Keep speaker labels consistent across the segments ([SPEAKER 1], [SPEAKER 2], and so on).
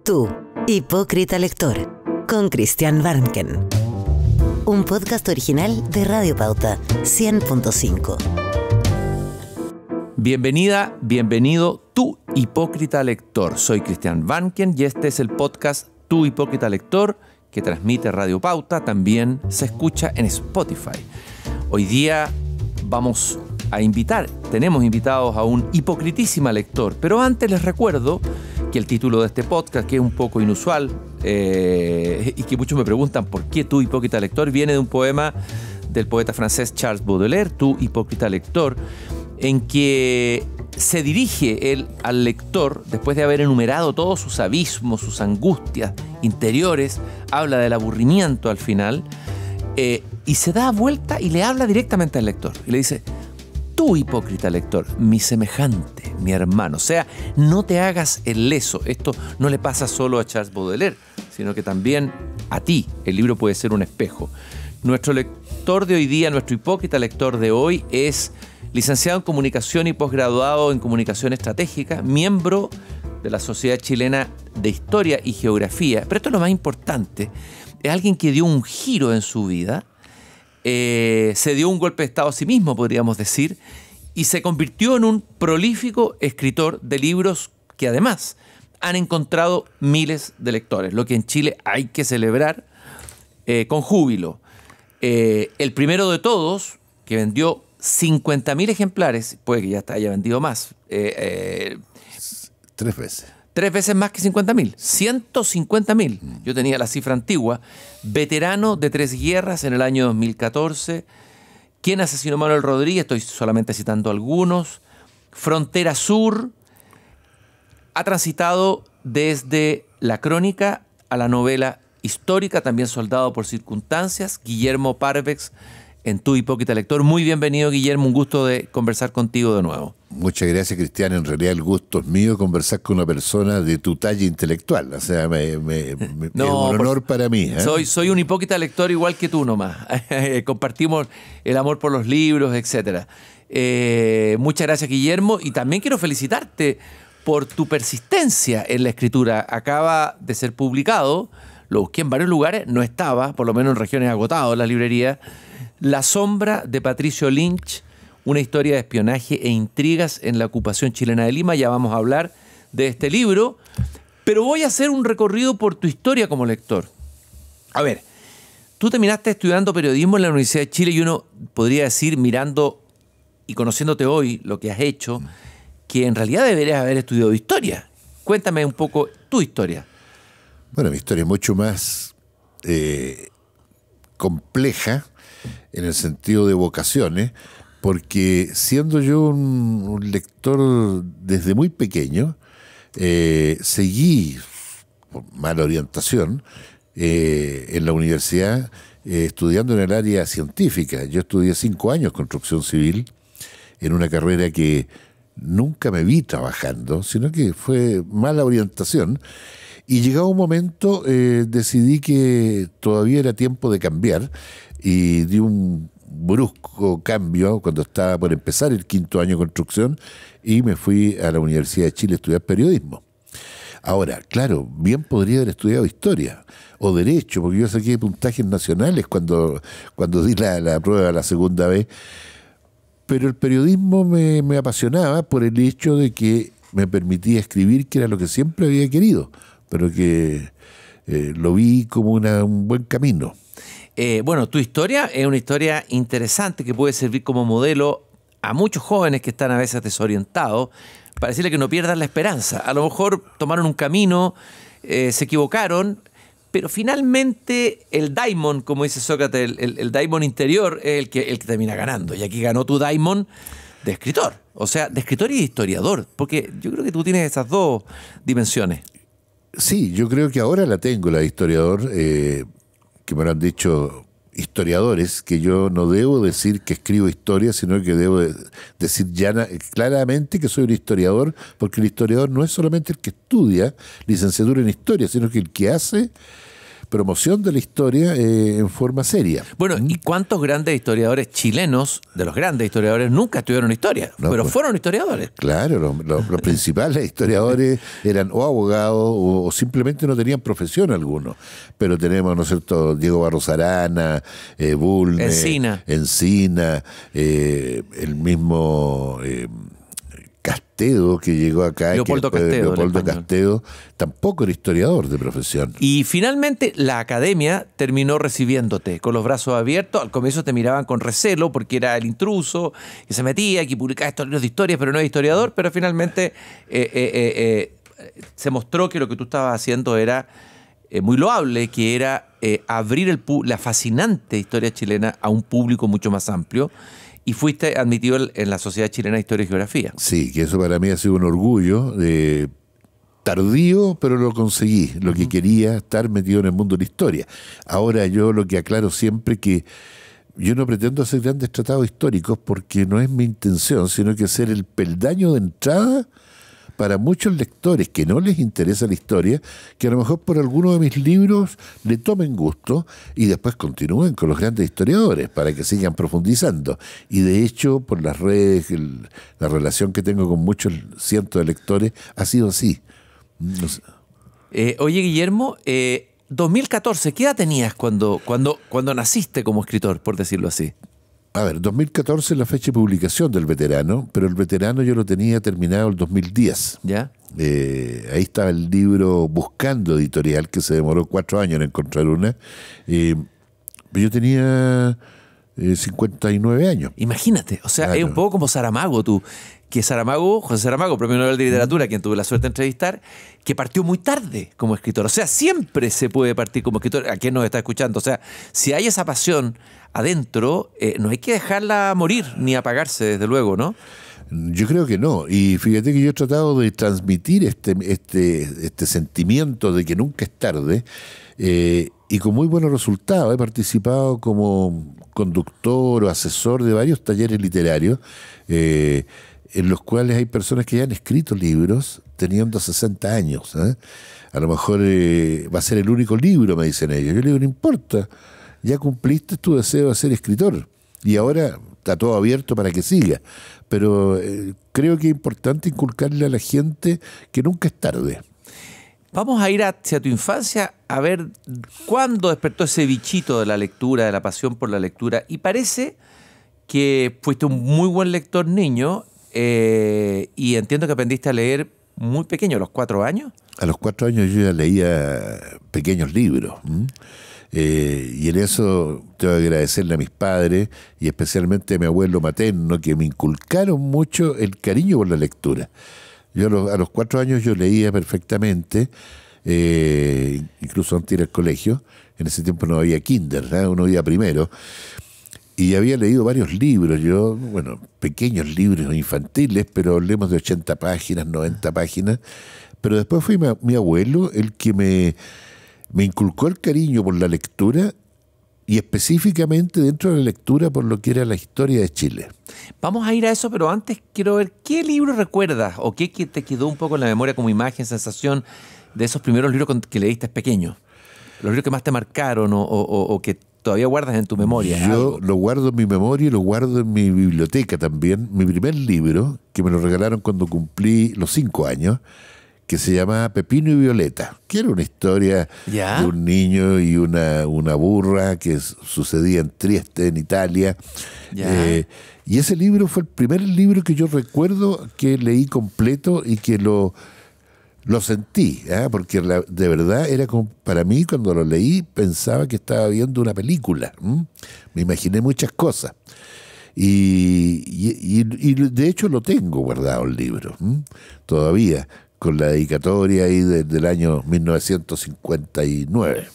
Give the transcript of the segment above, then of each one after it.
[SPEAKER 1] Tú, hipócrita lector, con Christian Warnken. Un podcast original de Radio Pauta 100.5.
[SPEAKER 2] Bienvenida, bienvenido, tú hipócrita lector. Soy Christian Warnken y este es el podcast Tú hipócrita lector que transmite Radio Pauta. También se escucha en Spotify. Hoy día tenemos invitados a un hipocritísima lector. Pero antes les recuerdo que el título de este podcast, que es un poco inusual y que muchos me preguntan por qué Tú hipócrita lector, viene de un poema del poeta francés Charles Baudelaire, Tú hipócrita lector, en que se dirige él al lector después de haber enumerado todos sus abismos, sus angustias interiores, habla del aburrimiento al final, y se da vuelta y le habla directamente al lector y le dice: tú hipócrita lector, mi semejante, mi hermano. O sea, no te hagas el leso. Esto no le pasa solo a Charles Baudelaire, sino que también a ti. El libro puede ser un espejo. Nuestro lector de hoy día, nuestro hipócrita lector de hoy, es licenciado en Comunicación y posgraduado en Comunicación Estratégica, miembro de la Sociedad Chilena de Historia y Geografía. Pero esto es lo más importante. Es alguien que dio un giro en su vida, se dio un golpe de estado a sí mismo, podríamos decir, y se convirtió en un prolífico escritor de libros que además han encontrado miles de lectores, lo que en Chile hay que celebrar con júbilo. El primero de todos, que vendió 50.000 ejemplares, puede que ya haya vendido más.
[SPEAKER 3] 3 veces.
[SPEAKER 2] 3 veces más que 50.000, 150.000. Yo tenía la cifra antigua. Veterano de 3 guerras en el año 2014. ¿Quién asesinó a Manuel Rodríguez? Estoy solamente citando algunos. Frontera Sur. Ha transitado desde la crónica a la novela histórica, también Soldado por circunstancias. Guillermo Parvex, en Tu hipócrita lector. Muy bienvenido, Guillermo. Un gusto de conversar contigo de nuevo.
[SPEAKER 3] Muchas gracias, Cristian. En realidad el gusto es mío conversar con una persona de tu talla intelectual. O sea, es un honor para mí.
[SPEAKER 2] Soy un hipócrita lector igual que tú nomás. Compartimos el amor por los libros, etc. Muchas gracias, Guillermo. Y también quiero felicitarte por tu persistencia en la escritura. Acaba de ser publicado, lo busqué en varios lugares, no estaba, por lo menos en regiones agotadas, en la librería, La sombra de Patricio Lynch, una historia de espionaje e intrigas en la ocupación chilena de Lima. Ya vamos a hablar de este libro, pero voy a hacer un recorrido por tu historia como lector. A ver, tú terminaste estudiando periodismo en la Universidad de Chile y uno podría decir, mirando y conociéndote hoy, lo que has hecho, que en realidad deberías haber estudiado historia. Cuéntame un poco tu historia.
[SPEAKER 3] Bueno, mi historia es mucho más compleja en el sentido de vocaciones, porque siendo yo un lector desde muy pequeño, seguí, por mala orientación, en la universidad estudiando en el área científica. Yo estudié 5 años construcción civil en una carrera que nunca me vi trabajando, sino que fue mala orientación. Y llegado un momento decidí que todavía era tiempo de cambiar y di un brusco cambio cuando estaba por empezar el 5º año de construcción y me fui a la Universidad de Chile a estudiar periodismo. Ahora, claro, bien podría haber estudiado historia o derecho, porque yo saqué puntajes nacionales cuando di la prueba la segunda vez, pero el periodismo me apasionaba por el hecho de que me permitía escribir, que era lo que siempre había querido, pero que lo vi como un buen camino.
[SPEAKER 2] Bueno, tu historia es una historia interesante que puede servir como modelo a muchos jóvenes que están a veces desorientados para decirle que no pierdan la esperanza. A lo mejor tomaron un camino, se equivocaron, pero finalmente el daimon, como dice Sócrates, el daimon interior es el que termina ganando. Y aquí ganó tu daimon de escritor, o sea, de escritor y de historiador, porque yo creo que tú tienes esas dos dimensiones.
[SPEAKER 3] Sí, yo creo que ahora la tengo, la de historiador, que me lo han dicho historiadores, que yo no debo decir que escribo historia, sino que debo decir claramente que soy un historiador, porque el historiador no es solamente el que estudia licenciatura en historia, sino que el que hace promoción de la historia en forma seria.
[SPEAKER 2] Bueno, ¿y cuántos grandes historiadores chilenos, de los grandes historiadores, nunca estudiaron historia?
[SPEAKER 3] No,
[SPEAKER 2] pero
[SPEAKER 3] pues,
[SPEAKER 2] fueron historiadores.
[SPEAKER 3] Claro, los principales historiadores eran o abogados o simplemente no tenían profesión alguno. Pero tenemos, ¿no es cierto?, Diego Barros Arana, Bulnes, Encina, el mismo Castedo, que llegó acá.
[SPEAKER 2] Leopoldo
[SPEAKER 3] Castedo tampoco era historiador de profesión.
[SPEAKER 2] Y finalmente la academia terminó recibiéndote con los brazos abiertos. Al comienzo te miraban con recelo porque era el intruso que se metía, que publicaba estos libros de historia, pero no es historiador. Pero finalmente se mostró que lo que tú estabas haciendo era muy loable, que era abrir la fascinante historia chilena a un público mucho más amplio. Y fuiste admitido en la Sociedad Chilena de Historia y Geografía.
[SPEAKER 3] Sí, que eso para mí ha sido un orgullo. Tardío, pero lo conseguí. Lo que quería, estar metido en el mundo de la historia. Ahora yo lo que aclaro siempre que yo no pretendo hacer grandes tratados históricos porque no es mi intención, sino que ser el peldaño de entrada para muchos lectores que no les interesa la historia, que a lo mejor por alguno de mis libros le tomen gusto y después continúen con los grandes historiadores para que sigan profundizando. Y de hecho, por las redes, la relación que tengo con muchos cientos de lectores ha sido así. No sé.
[SPEAKER 2] Oye, Guillermo, 2014, ¿qué edad tenías cuando naciste como escritor, por decirlo así?
[SPEAKER 3] A ver, 2014 es la fecha de publicación del Veterano, pero el Veterano yo lo tenía terminado el 2010.
[SPEAKER 2] ¿Ya?
[SPEAKER 3] Ahí estaba el libro Buscando Editorial, que se demoró 4 años en encontrar una. Yo tenía 59 años.
[SPEAKER 2] Imagínate, o sea, claro. Es un poco como Saramago, tú. Que José Saramago, premio Nobel de Literatura, quien tuve la suerte de entrevistar, que partió muy tarde como escritor. O sea, siempre se puede partir como escritor. ¿A quién nos está escuchando? O sea, si hay esa pasión adentro, no hay que dejarla morir ni apagarse, desde luego, ¿no?
[SPEAKER 3] Yo creo que no. Y fíjate que yo he tratado de transmitir este sentimiento de que nunca es tarde, y con muy buenos resultados. He participado como conductor o asesor de varios talleres literarios, en los cuales hay personas que ya han escrito libros teniendo 60 años. A lo mejor va a ser el único libro, me dicen ellos. Yo le digo, no importa, ya cumpliste tu deseo de ser escritor y ahora está todo abierto para que siga. Pero creo que es importante inculcarle a la gente que nunca es tarde.
[SPEAKER 2] Vamos a ir hacia tu infancia a ver cuándo despertó ese bichito de la lectura, de la pasión por la lectura. Y parece que fuiste un muy buen lector niño, y entiendo que aprendiste a leer muy pequeño, a los 4 años. A los 4
[SPEAKER 3] años yo ya leía pequeños libros. Y en eso tengo que agradecerle a mis padres y especialmente a mi abuelo materno, que me inculcaron mucho el cariño por la lectura. Yo a los 4 años yo leía perfectamente, incluso antes de ir al colegio. En ese tiempo no había kinder, ¿no? Uno iba primero. Y había leído varios libros, pequeños libros infantiles, pero hablemos de 80 páginas, 90 páginas. Pero después fue mi abuelo el que me inculcó el cariño por la lectura, y específicamente dentro de la lectura por lo que era la historia de Chile.
[SPEAKER 2] Vamos a ir a eso, pero antes quiero ver qué libro recuerdas o qué te quedó un poco en la memoria como imagen, sensación de esos primeros libros que leíste pequeño. Los libros que más te marcaron o que todavía guardas en tu memoria.
[SPEAKER 3] Yo lo guardo en mi memoria y lo guardo en mi biblioteca también. Mi primer libro, que me lo regalaron cuando cumplí los 5 años, que se llamaba Pepino y Violeta, que era una historia de un niño y una burra que sucedía en Trieste, en Italia. Y ese libro fue el primer libro que yo recuerdo que leí completo y que lo sentí, porque de verdad era como, para mí cuando lo leí pensaba que estaba viendo una película. Me imaginé muchas cosas. Y de hecho lo tengo guardado el libro, todavía, con la dedicatoria ahí del año 1959.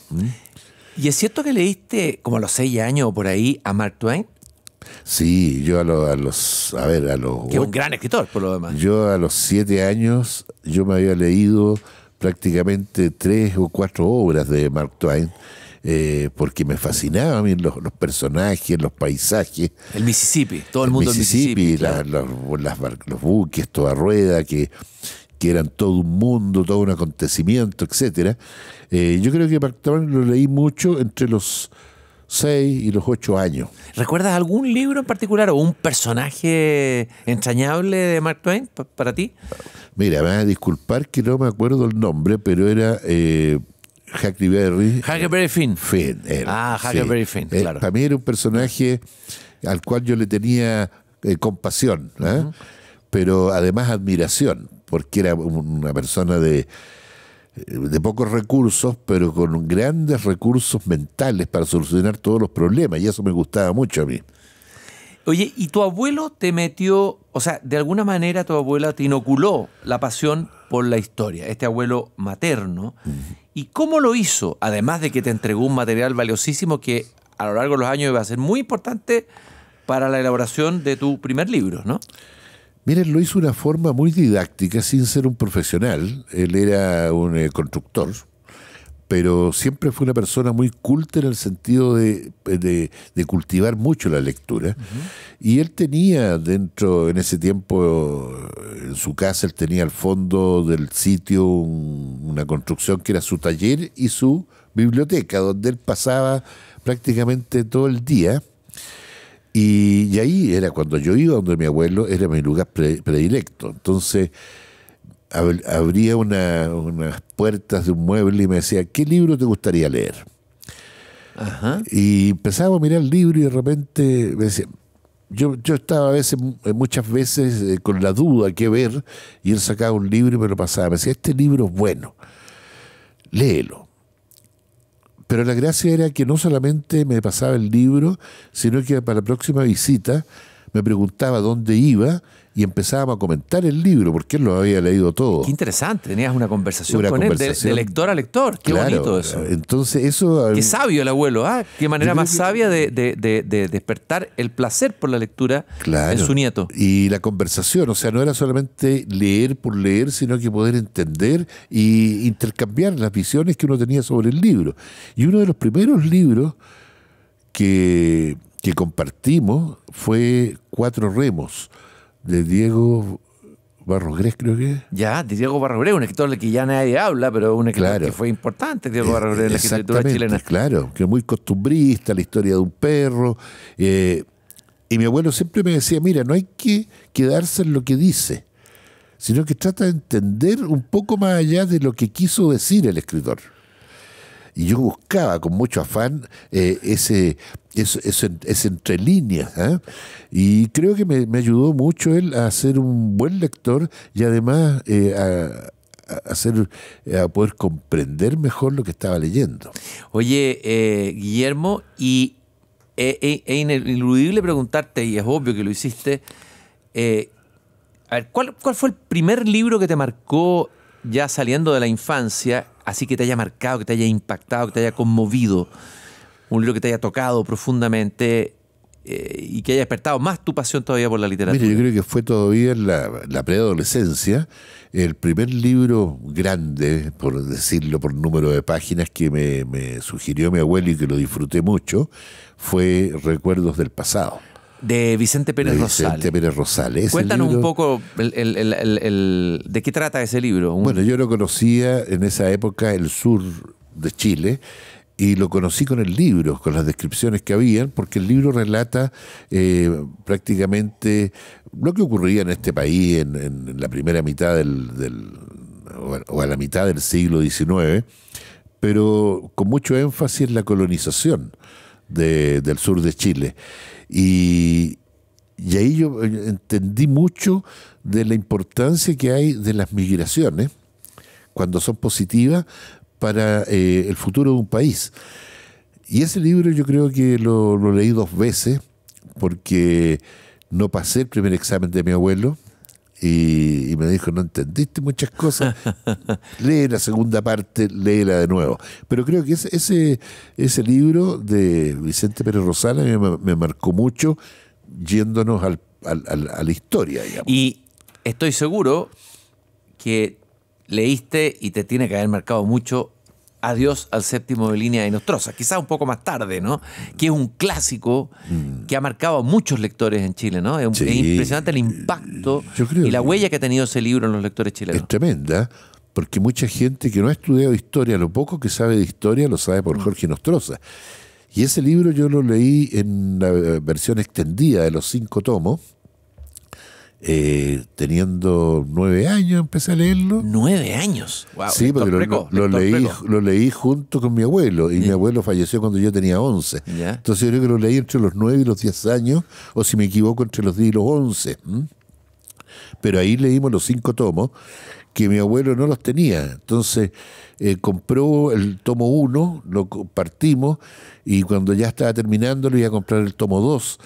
[SPEAKER 2] ¿Y es cierto que leíste como a los 6 años o por ahí a Mark Twain?
[SPEAKER 3] Sí, yo a los
[SPEAKER 2] que es un gran escritor, por lo demás.
[SPEAKER 3] Yo a los 7 años, yo me había leído prácticamente 3 o 4 obras de Mark Twain, porque me fascinaban los personajes, los paisajes.
[SPEAKER 2] El Mississippi, todo el mundo del Mississippi.
[SPEAKER 3] Claro. Los buques, toda rueda, que porque eran todo un mundo, todo un acontecimiento, etcétera. Yo creo que Mark Twain lo leí mucho entre los 6 y los 8 años.
[SPEAKER 2] ¿Recuerdas algún libro en particular o un personaje entrañable de Mark Twain para ti?
[SPEAKER 3] Mira, me vas a disculpar que no me acuerdo el nombre, pero era Huckleberry.
[SPEAKER 2] Huckleberry Finn.
[SPEAKER 3] Finn era,
[SPEAKER 2] Huckleberry Finn, claro.
[SPEAKER 3] Para mí era un personaje al cual yo le tenía compasión, pero además admiración, porque era una persona de pocos recursos, pero con grandes recursos mentales para solucionar todos los problemas, y eso me gustaba mucho a mí.
[SPEAKER 2] Oye, ¿y tu abuelo te metió, o sea, de alguna manera tu abuela te inoculó la pasión por la historia, este abuelo materno? ¿Y cómo lo hizo? Además de que te entregó un material valiosísimo que a lo largo de los años iba a ser muy importante para la elaboración de tu primer libro, ¿no?
[SPEAKER 3] Miren, lo hizo de una forma muy didáctica, sin ser un profesional. Él era un constructor, pero siempre fue una persona muy culta en el sentido de cultivar mucho la lectura. Y él tenía dentro, en ese tiempo, en su casa, él tenía al fondo del sitio una construcción que era su taller y su biblioteca, donde él pasaba prácticamente todo el día. Y ahí era cuando yo iba donde mi abuelo, era mi lugar predilecto. Entonces abría unas puertas de un mueble y me decía, ¿qué libro te gustaría leer?
[SPEAKER 2] Ajá.
[SPEAKER 3] Y empezaba a mirar el libro y de repente me decía, yo estaba muchas veces con la duda qué ver, y él sacaba un libro y me lo pasaba. Me decía, este libro es bueno, léelo. Pero la gracia era que no solamente me pasaba el libro, sino que para la próxima visita me preguntaba dónde iba y empezábamos a comentar el libro, porque él lo había leído todo.
[SPEAKER 2] Qué interesante, tenías una conversación con él, de lector a lector. Qué
[SPEAKER 3] claro,
[SPEAKER 2] bonito eso.
[SPEAKER 3] Entonces eso...
[SPEAKER 2] Qué sabio el abuelo, ¿ah? Qué manera más sabia de despertar el placer por la lectura en su nieto.
[SPEAKER 3] Y la conversación, o sea, no era solamente leer por leer, sino que poder entender e intercambiar las visiones que uno tenía sobre el libro. Y uno de los primeros libros que compartimos fue Cuatro Remos, de Diego Barrogrés, creo que.
[SPEAKER 2] Ya, de Diego Barrogrés, un escritor del que ya nadie habla, pero un escritor que fue importante, Diego Barrogrés, en la escritura chilena.
[SPEAKER 3] Claro, que es muy costumbrista, la historia de un perro. Y mi abuelo siempre me decía, mira, no hay que quedarse en lo que dice, sino que trata de entender un poco más allá de lo que quiso decir el escritor. Y yo buscaba con mucho afán ese entre líneas, y creo que me ayudó mucho él a ser un buen lector y además a poder comprender mejor lo que estaba leyendo.
[SPEAKER 2] Oye, Guillermo, y es ineludible preguntarte, y es obvio que lo hiciste, a ver, ¿cuál fue el primer libro que te marcó ya saliendo de la infancia, así que te haya marcado, que te haya impactado, que te haya conmovido? Un libro que te haya tocado profundamente y que haya despertado más tu pasión todavía por la literatura.
[SPEAKER 3] Mira, yo creo que fue todavía en la preadolescencia el primer libro grande, por decirlo por número de páginas, que me sugirió mi abuelo y que lo disfruté mucho, fue Recuerdos del Pasado.
[SPEAKER 2] De Vicente Pérez Rosales.
[SPEAKER 3] Vicente Pérez Rosales.
[SPEAKER 2] Cuéntanos un poco de qué trata ese libro.
[SPEAKER 3] Bueno, yo lo conocía en esa época, el sur de Chile, y lo conocí con el libro, con las descripciones que habían, porque el libro relata prácticamente lo que ocurría en este país en la primera mitad o a la mitad del siglo XIX, pero con mucho énfasis en la colonización del sur de Chile. Y ahí yo entendí mucho de la importancia que hay de las migraciones, cuando son positivas, para el futuro de un país. Y ese libro yo creo que lo leí 2 veces, porque no pasé el primer examen de mi abuelo, y me dijo, no entendiste muchas cosas, lee la segunda parte, léela de nuevo. Pero creo que ese libro de Vicente Pérez Rosales me marcó mucho, yéndonos a la historia, digamos.
[SPEAKER 2] Y estoy seguro que leíste, y te tiene que haber marcado mucho, Adiós al séptimo de línea de Nostroza, quizás un poco más tarde, ¿no? Que es un clásico que ha marcado a muchos lectores en Chile, ¿no? Es impresionante el impacto y la huella que ha tenido ese libro en los lectores chilenos.
[SPEAKER 3] Es tremenda, porque mucha gente que no ha estudiado historia, lo poco que sabe de historia lo sabe por Jorge Nostroza. Y ese libro yo lo leí en la versión extendida de los 5 tomos. Teniendo 9 años empecé a leerlo.
[SPEAKER 2] 9 años. Wow,
[SPEAKER 3] sí, porque lo leí junto con mi abuelo, y mi abuelo falleció cuando yo tenía 11.
[SPEAKER 2] ¿Ya?
[SPEAKER 3] Entonces yo creo que lo leí entre los 9 y los 10 años, o si me equivoco, entre los 10 y los 11. Pero ahí leímos los 5 tomos, que mi abuelo no los tenía. Entonces compró el tomo 1, lo partimos, y cuando ya estaba terminando, le iba a comprar el tomo 2.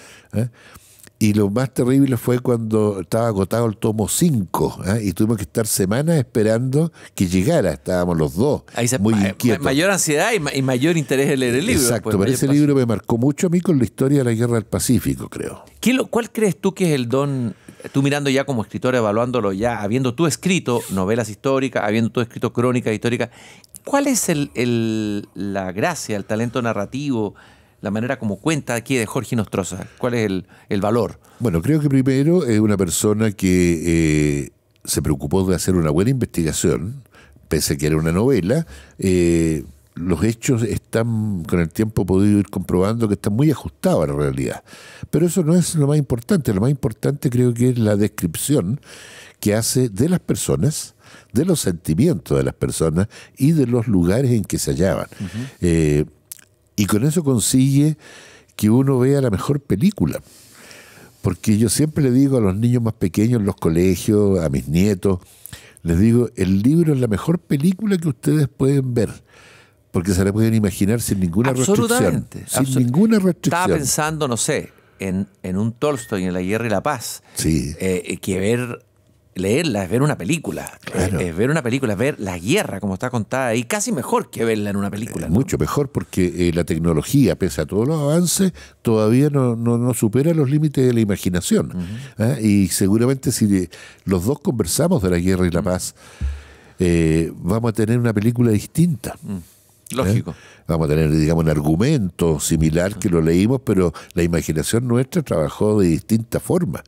[SPEAKER 3] Y lo más terrible fue cuando estaba agotado el tomo 5, y tuvimos que estar semanas esperando que llegara. Estábamos los dos muy inquietos.
[SPEAKER 2] Mayor ansiedad y mayor interés en leer el libro.
[SPEAKER 3] Exacto,
[SPEAKER 2] pues,
[SPEAKER 3] pero ese libro me marcó mucho a mí con la historia de la Guerra del Pacífico, creo.
[SPEAKER 2] ¿Cuál crees tú que es el don, tú mirando ya como escritor, evaluándolo ya, habiendo tú escrito novelas históricas, habiendo tú escrito crónicas históricas, cuál es la gracia, el talento narrativo, la manera como cuenta aquí de Jorge Nostroza? ¿Cuál es el valor?
[SPEAKER 3] Bueno, creo que primero es una persona que se preocupó de hacer una buena investigación, pese a que era una novela. Los hechos están, con el tiempo, podido ir comprobando que están muy ajustados a la realidad. Pero eso no es lo más importante. Lo más importante creo que es la descripción que hace de las personas, de los sentimientos de las personas y de los lugares en que se hallaban. Y con eso consigue que uno vea la mejor película. Porque yo siempre le digo a los niños más pequeños en los colegios, a mis nietos, les digo, el libro es la mejor película que ustedes pueden ver. Porque se la pueden imaginar sin ninguna restricción. Sin ninguna restricción.
[SPEAKER 2] Estaba pensando, no sé, en un Tolstoy, en La Guerra y la Paz.
[SPEAKER 3] Sí.
[SPEAKER 2] Que leerla es ver una película.
[SPEAKER 3] Claro.
[SPEAKER 2] Es ver una película, es ver la guerra como está contada, y casi mejor que verla en una película. ¿no?
[SPEAKER 3] Mucho mejor, porque la tecnología, pese a todos los avances, todavía no supera los límites de la imaginación. Y seguramente si los dos conversamos de la guerra y la paz, vamos a tener una película distinta.
[SPEAKER 2] Lógico.
[SPEAKER 3] Vamos a tener, digamos, un argumento similar que lo leímos, pero la imaginación nuestra trabajó de distinta forma.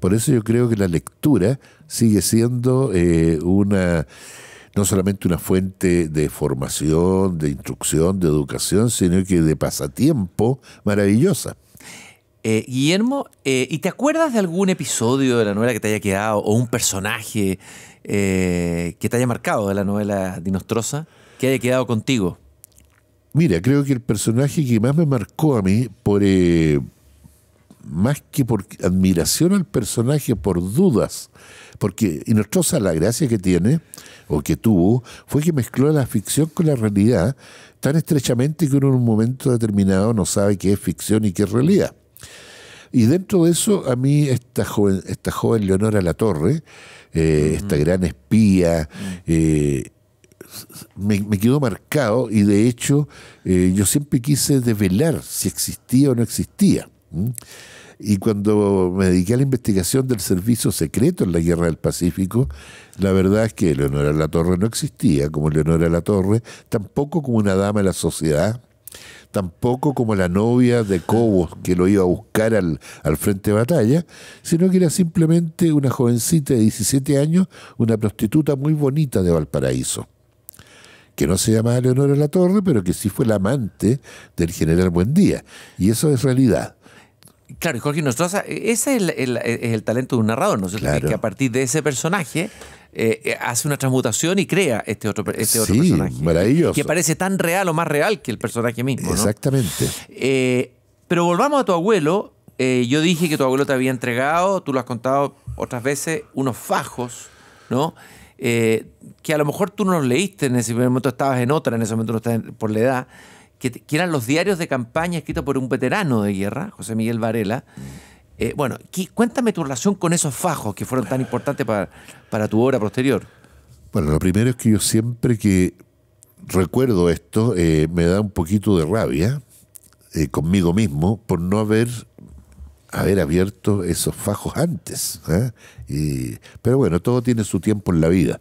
[SPEAKER 3] Por eso yo creo que la lectura sigue siendo no solamente una fuente de formación, de instrucción, de educación, sino que de pasatiempo maravillosa.
[SPEAKER 2] Guillermo, ¿y te acuerdas de algún episodio de la novela que te haya quedado, o un personaje que te haya marcado de la novela de Nostroza, que haya quedado contigo?
[SPEAKER 3] Mira, creo que el personaje que más me marcó a mí, más que por admiración al personaje, por dudas, porque Nostroza, la gracia que tiene, o que tuvo, fue que mezcló la ficción con la realidad tan estrechamente que uno en un momento determinado no sabe qué es ficción y qué es realidad. Y dentro de eso, a mí esta joven Leonora Latorre, esta gran espía, me quedó marcado, y de hecho yo siempre quise develar si existía o no existía. Y cuando me dediqué a la investigación del servicio secreto en la Guerra del Pacífico, la verdad es que Leonora Latorre no existía como Leonora Latorre, tampoco como una dama de la sociedad, tampoco como la novia de Cobos que lo iba a buscar al frente de batalla, sino que era simplemente una jovencita de 17 años, una prostituta muy bonita de Valparaíso, que no se llamaba Leonora Latorre, pero que sí fue la amante del general Buendía. Y eso es realidad.
[SPEAKER 2] Claro, y Jorge Nostroza, ese es el talento de un narrador, ¿no es cierto?
[SPEAKER 3] Claro.
[SPEAKER 2] Que a partir de ese personaje hace una transmutación y crea este otro
[SPEAKER 3] Sí,
[SPEAKER 2] personaje.
[SPEAKER 3] Maravilloso.
[SPEAKER 2] Que parece tan real o más real que el personaje mismo, ¿no?
[SPEAKER 3] Exactamente.
[SPEAKER 2] Pero volvamos a tu abuelo. Yo dije que tu abuelo te había entregado, tú lo has contado otras veces, unos fajos, ¿no? Que a lo mejor tú no los leíste en ese momento, estabas en otra, en ese momento no estabas por la edad, que eran los diarios de campaña escritos por un veterano de guerra, José Miguel Varela. Bueno, cuéntame tu relación con esos fajos que fueron tan importantes para tu obra posterior.
[SPEAKER 3] Bueno, lo primero es que yo siempre que recuerdo esto, me da un poquito de rabia conmigo mismo por no haber abierto esos fajos antes. Pero bueno, todo tiene su tiempo en la vida.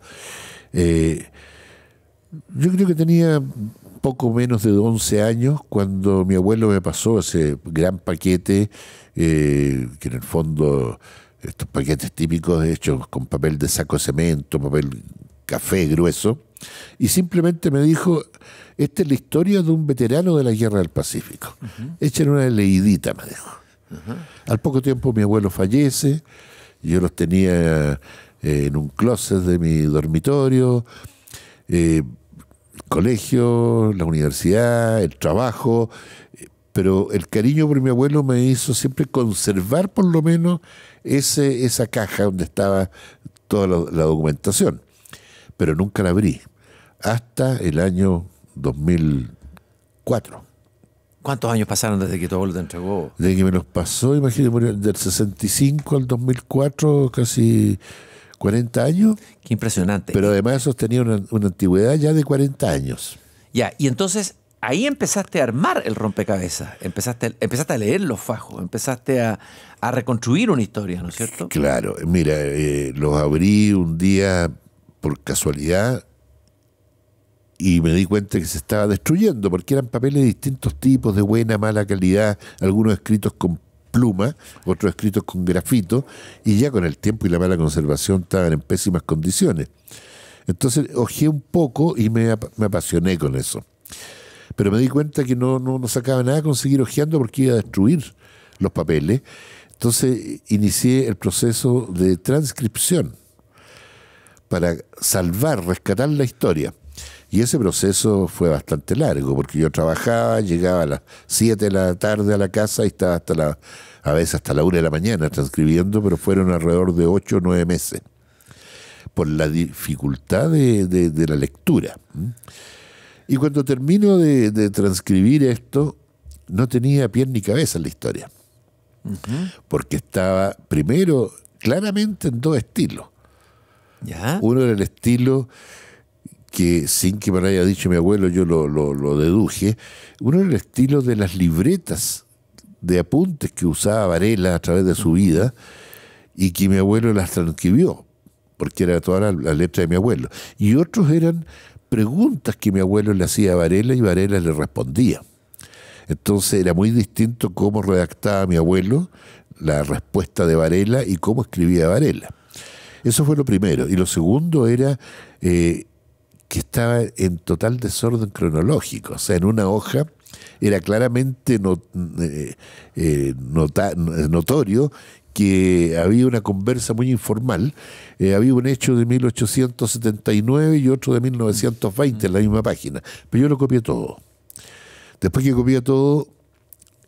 [SPEAKER 3] Yo creo que tenía poco menos de 11 años cuando mi abuelo me pasó ese gran paquete, que en el fondo, estos paquetes típicos hechos con papel de saco de cemento, papel café grueso, y simplemente me dijo: esta es la historia de un veterano de la Guerra del Pacífico. Échale una leidita, me dijo. Al poco tiempo mi abuelo fallece, yo los tenía en un closet de mi dormitorio, el colegio, la universidad, el trabajo, pero el cariño por mi abuelo me hizo siempre conservar por lo menos esa caja donde estaba toda la documentación, pero nunca la abrí hasta el año 2004.
[SPEAKER 2] ¿Cuántos años pasaron desde que tu abuelo te entregó?
[SPEAKER 3] Desde que me los pasó, imagínate, del 65 al 2004, casi 40 años.
[SPEAKER 2] Qué impresionante.
[SPEAKER 3] Pero además esos tenían una antigüedad ya de 40 años.
[SPEAKER 2] Ya, y entonces ahí empezaste a armar el rompecabezas, empezaste a leer los fajos, empezaste a reconstruir una historia, ¿no es cierto?
[SPEAKER 3] Claro, mira, los abrí un día por casualidad y me di cuenta que se estaba destruyendo, porque eran papeles de distintos tipos, de buena, mala calidad, algunos escritos con pluma, otros escritos con grafito, y ya con el tiempo y la mala conservación estaban en pésimas condiciones. Entonces hojeé un poco y me apasioné con eso. Pero me di cuenta que no sacaba nada con seguir hojeando porque iba a destruir los papeles. Entonces inicié el proceso de transcripción para salvar, rescatar la historia. Y ese proceso fue bastante largo, porque yo trabajaba, llegaba a las 7 de la tarde a la casa y estaba a veces hasta la 1 de la mañana transcribiendo, pero fueron alrededor de 8 o 9 meses, por la dificultad de la lectura. Y cuando termino de transcribir esto, no tenía pie ni cabeza en la historia, porque estaba primero claramente en dos estilos.
[SPEAKER 2] ¿Ya?
[SPEAKER 3] Uno era el estilo que, sin que me lo haya dicho mi abuelo, yo lo deduje. Uno era el estilo de las libretas de apuntes que usaba Varela a través de su vida y que mi abuelo las transcribió, porque era toda la letra de mi abuelo. Y otros eran preguntas que mi abuelo le hacía a Varela y Varela le respondía. Entonces era muy distinto cómo redactaba mi abuelo la respuesta de Varela y cómo escribía Varela. Eso fue lo primero. Y lo segundo era que estaba en total desorden cronológico. O sea, en una hoja era claramente notorio que había una conversa muy informal. Había un hecho de 1879 y otro de 1920 en la misma página. Pero yo lo copié todo. Después que copié todo,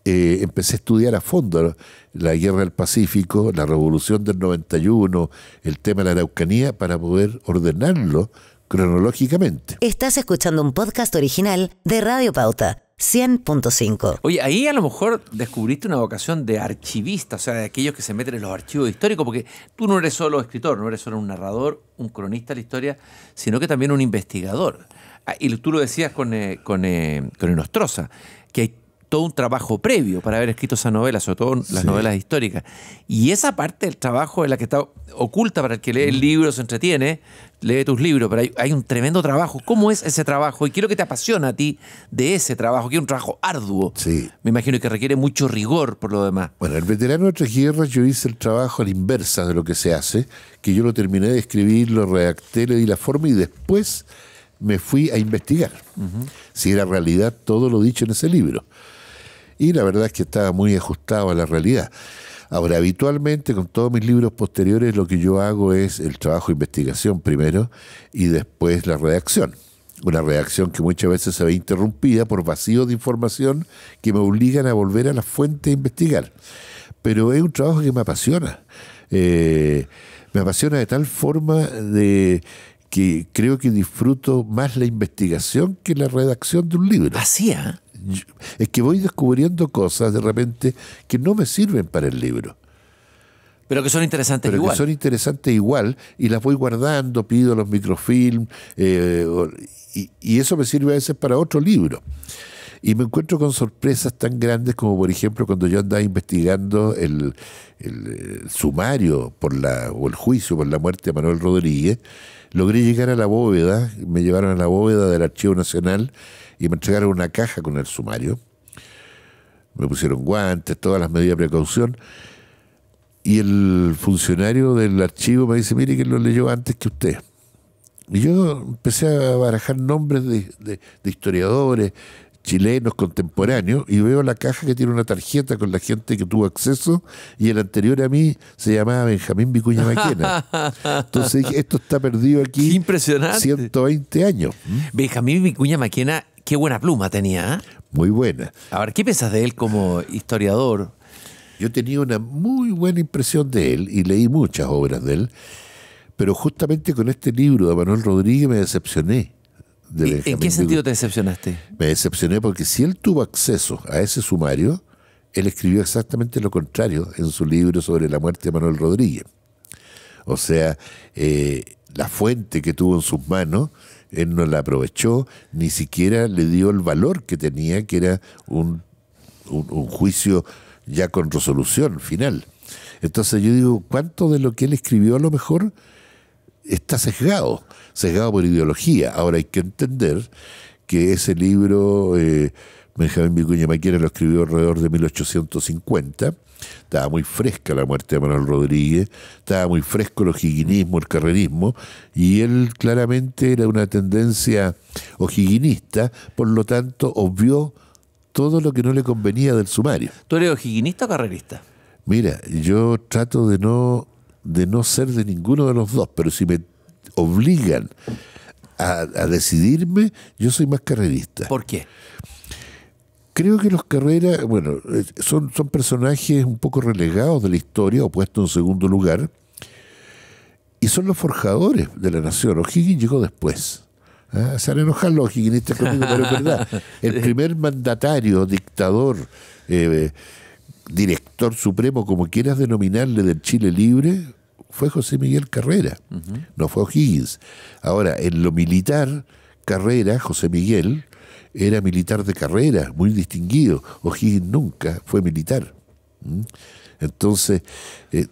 [SPEAKER 3] empecé a estudiar a fondo la Guerra del Pacífico, la Revolución del 91, el tema de la Araucanía, para poder ordenarlo cronológicamente.
[SPEAKER 1] Estás escuchando un podcast original de Radio Pauta, 100.5.
[SPEAKER 2] Oye, ahí a lo mejor descubriste una vocación de archivista, o sea, de aquellos que se meten en los archivos históricos, porque tú no eres solo escritor, no eres solo un narrador, un cronista de la historia, sino que también un investigador. Y tú lo decías con Inostroza, que hay todo un trabajo previo para haber escrito esa novela, sobre todo las novelas históricas. Y esa parte del trabajo es la que está oculta para el que lee el libro, se entretiene, lee tus libros, pero hay un tremendo trabajo. ¿Cómo es ese trabajo? Y quiero que te apasiona a ti de ese trabajo, que es un trabajo arduo.
[SPEAKER 3] Sí.
[SPEAKER 2] Me imagino que requiere mucho rigor por lo demás.
[SPEAKER 3] Bueno, el veterano de Tres Guerras, yo hice el trabajo a la inversa de lo que se hace, que yo lo terminé de escribir, lo redacté, le di la forma y después me fui a investigar si era realidad todo lo dicho en ese libro. Y la verdad es que estaba muy ajustado a la realidad. Ahora, habitualmente, con todos mis libros posteriores, lo que yo hago es el trabajo de investigación primero y después la redacción. Una redacción que muchas veces se ve interrumpida por vacíos de información que me obligan a volver a la fuente a investigar. Pero es un trabajo que me apasiona. Me apasiona de tal forma que creo que disfruto más la investigación que la redacción de un libro.
[SPEAKER 2] Así, ¿eh?
[SPEAKER 3] Es que voy descubriendo cosas de repente que no me sirven para el libro.
[SPEAKER 2] Pero que son interesantes igual.
[SPEAKER 3] Que son interesantes igual y las voy guardando, pido los microfilm y eso me sirve a veces para otro libro. Y me encuentro con sorpresas tan grandes como, por ejemplo, cuando yo andaba investigando el sumario o el juicio por la muerte de Manuel Rodríguez. logré llegar a la bóveda, me llevaron a la bóveda del Archivo Nacional y me entregaron una caja con el sumario. Me pusieron guantes, todas las medidas de precaución. Y el funcionario del archivo me dice, mire que lo leyó antes que usted. Y yo empecé a barajar nombres de historiadores chilenos contemporáneos y veo la caja que tiene una tarjeta con la gente que tuvo acceso y el anterior a mí se llamaba Benjamín Vicuña Maquena. Entonces dije, esto está perdido aquí.
[SPEAKER 2] Qué impresionante.
[SPEAKER 3] 120 años.
[SPEAKER 2] Benjamín Vicuña Maquena, qué buena pluma tenía, ¿eh?
[SPEAKER 3] Muy buena.
[SPEAKER 2] A ver, ¿qué piensas de él como historiador?
[SPEAKER 3] Yo tenía una muy buena impresión de él y leí muchas obras de él, pero justamente con este libro de Manuel Rodríguez me decepcioné.
[SPEAKER 2] ¿En qué sentido te decepcionaste?
[SPEAKER 3] Me decepcioné porque si él tuvo acceso a ese sumario, él escribió exactamente lo contrario en su libro sobre la muerte de Manuel Rodríguez. O sea, la fuente que tuvo en sus manos, él no la aprovechó, ni siquiera le dio el valor que tenía, que era un juicio ya con resolución final. Entonces yo digo, ¿cuánto de lo que él escribió a lo mejor está sesgado por ideología? Ahora hay que entender que ese libro Benjamín Vicuña Maquena lo escribió alrededor de 1850. Estaba muy fresca la muerte de Manuel Rodríguez, estaba muy fresco el o'higginismo, el carrerismo, y él claramente era una tendencia o'higginista, por lo tanto obvió todo lo que no le convenía del sumario.
[SPEAKER 2] ¿Tú eres o'higginista o carrerista?
[SPEAKER 3] Mira, yo trato de no ser de ninguno de los dos, pero si me obligan a decidirme, yo soy más carrerista.
[SPEAKER 2] ¿Por qué?
[SPEAKER 3] Creo que los Carreras, bueno, son personajes un poco relegados de la historia o puestos en segundo lugar, y son los forjadores de la nación. O'Higgins llegó después. Se van a enojar los o'higginistas conmigo, pero es verdad. El primer mandatario, dictador, director supremo, como quieras denominarle, del Chile libre, fue José Miguel Carrera, no fue O'Higgins. Ahora, en lo militar, Carrera, José Miguel, era militar de carrera, muy distinguido. O'Higgins nunca fue militar. Entonces,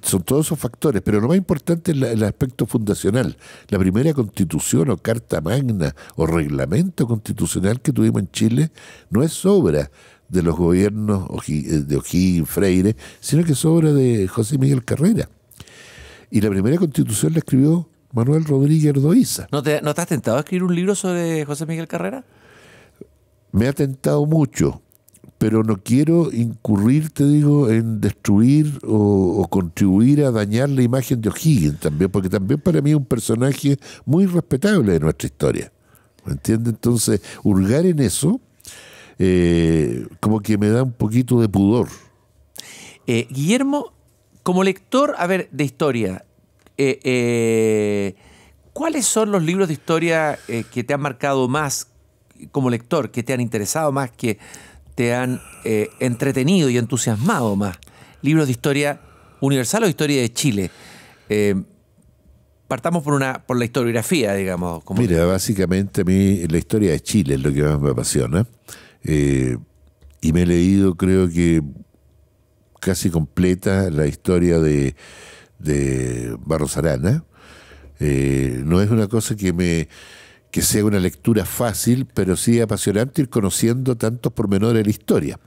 [SPEAKER 3] son todos esos factores, pero lo más importante es el aspecto fundacional. La primera constitución o carta magna o reglamento constitucional que tuvimos en Chile no es obra de los gobiernos de O'Higgins, Freire, sino que es obra de José Miguel Carrera. Y la primera constitución la escribió Manuel Rodríguez Ardoiza.
[SPEAKER 2] ¿No te has tentado a escribir un libro sobre José Miguel Carrera?
[SPEAKER 3] Me ha tentado mucho, pero no quiero incurrir, te digo, en destruir o contribuir a dañar la imagen de O'Higgins también, porque también para mí es un personaje muy respetable de nuestra historia. ¿Me entiendes? Entonces, hurgar en eso, como que me da un poquito de pudor.
[SPEAKER 2] Guillermo, como lector, a ver, de historia, ¿cuáles son los libros de historia que te han marcado más como lector, que te han interesado más, que te han entretenido y entusiasmado más? ¿Libros de historia universal o historia de Chile? Partamos por la historiografía, digamos.
[SPEAKER 3] Mira, básicamente a mí la historia de Chile es lo que más me apasiona. Y me he leído, creo que casi completa, la historia de Barros Arana. No es una cosa que sea una lectura fácil, pero sí apasionante ir conociendo tantos pormenores de la historia.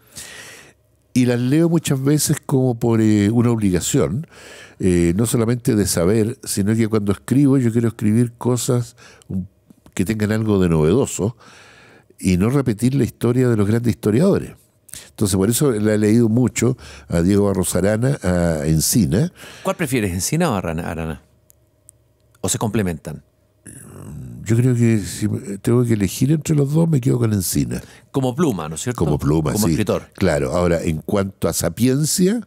[SPEAKER 3] Y las leo muchas veces como por una obligación, no solamente de saber, sino que cuando escribo yo quiero escribir cosas que tengan algo de novedoso y no repetir la historia de los grandes historiadores. Entonces por eso la he leído mucho a Diego Barros Arana, a Encina.
[SPEAKER 2] ¿Cuál prefieres, Encina o Arana? ¿O se complementan?
[SPEAKER 3] Yo creo que si tengo que elegir entre los dos, me quedo con Encina.
[SPEAKER 2] Como pluma, ¿no es cierto?
[SPEAKER 3] Como pluma,
[SPEAKER 2] como
[SPEAKER 3] sí.
[SPEAKER 2] escritor.
[SPEAKER 3] Claro, ahora en cuanto a sapiencia,